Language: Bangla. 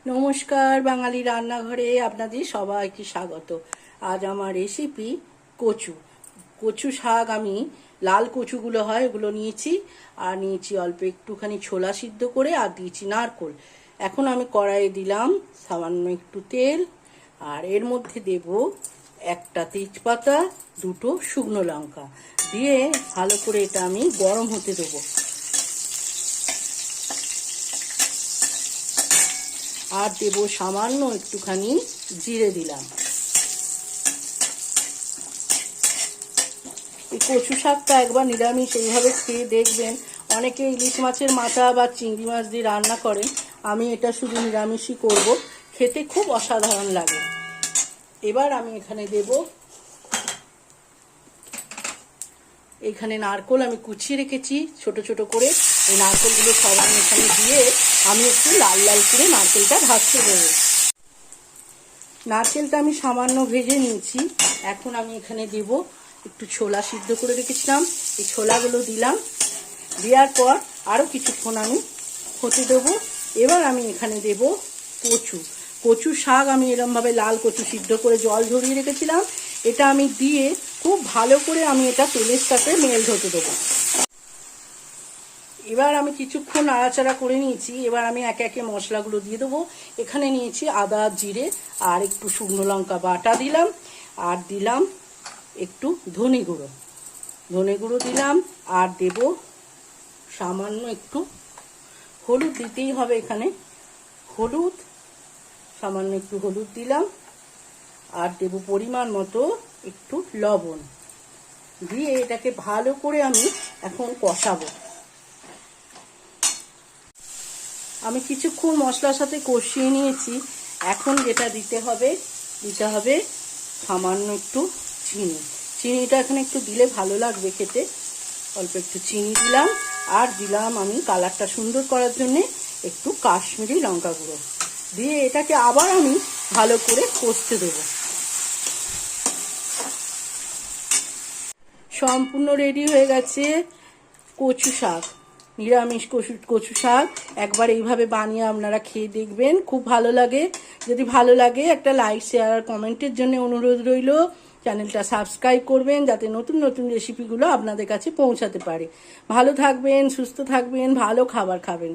নমস্কার, বাঙালি রান্নাঘরে আপনাদের সবাইকে স্বাগত। আজ আমার রেসিপি কচু কচু শাক। আমি লাল কচুগুলো হয় ওগুলো নিয়েছি, আর নিয়েছি অল্প একটুখানি ছোলা সিদ্ধ করে, আর দিয়েছি নারকোল। এখন আমি কড়াইয়ে দিলাম সামান্য একটু তেল, আর এর মধ্যে দেব একটা তেজপাতা, দুটো শুকনো লঙ্কা দিয়ে ভালো করে এটা আমি গরম হতে দেবো। আর দেব সামান্য একটুখানি জিরে দিলাম। এই কচু শাকটা একবার নিরামিষ এইভাবে খেয়ে দেখবেন। অনেকে ইলিশ মাছের মাথা বা চিংড়ি মাছ দিয়ে রান্না করেন, আমি এটা শুধু নিরামিষই করব, খেতে খুব অসাধারণ লাগে। এবার আমি এখানে দেব, এখানে নারকোল আমি কুচিয়ে রেখেছি ছোট ছোট করে। এই নারকোলগুলো সব আমি এখানে দিয়ে আমি একটু লাল লাল করে নারকেলটা ভাজতে দেবো। নারকেলটা আমি সামান্য ভেজে নিয়েছি। এখন আমি এখানে দেব একটু ছোলা সিদ্ধ করে রেখেছিলাম, এই ছোলাগুলো দিলাম। দেওয়ার পর আরও কিছুক্ষণ আমি হতে দেবো। এবার আমি এখানে দেব কচু শাক। আমি এরমভাবে লাল কচু সিদ্ধ করে জল ঝরিয়ে রেখেছিলাম, এটা আমি দিয়ে খুব ভালো করে আমি এটা তেলের সাথে মেল্ট হতে দেবো। এবার আমি কিছুক্ষণ নাড়াচাড়া করে নিয়েছি। এবার আমি একে একে মশলাগুলো দিয়ে দেবো। এখানে নিয়েছি আদা, জিরে আর একটু শুকনো লঙ্কা বাটা দিলাম, আর দিলাম একটু ধনে গুঁড়ো দিলাম, আর দেব সামান্য একটু হলুদ, দিতেই হবে এখানে হলুদ, সামান্য একটু হলুদ দিলাম, আর দেব পরিমাণ মতো একটু লবণ দিয়ে এটাকে ভালো করে আমি এখন কষাবো। আমি কিছুক্ষণ মশলার সাথে কষিয়ে নিয়েছি। এখন যেটা দিতে হবে সামান্য একটু চিনিটা এখানে একটু দিলে ভালো লাগবে খেতে। অল্প একটু চিনি দিলাম, আর দিলাম আমি কালারটা সুন্দর করার জন্যে একটু কাশ্মীরি লঙ্কা গুঁড়ো দিয়ে এটাকে আবার আমি ভালো করে কষতে দেব। সম্পূর্ণ রেডি হয়ে গেছে কচু শাক, নিরামিষ কচু শাক। একবার এইভাবে বানিয়ে আপনারা খেয়ে দেখবেন, খুব ভালো লাগে। যদি ভালো লাগে একটা লাইক, শেয়ার আর কমেন্টের জন্য অনুরোধ রইল। চ্যানেলটা সাবস্ক্রাইব করবেন যাতে নতুন নতুন রেসিপিগুলো আপনাদের কাছে পৌঁছাতে পারে। ভালো থাকবেন, সুস্থ থাকবেন, ভালো খাবার খাবেন।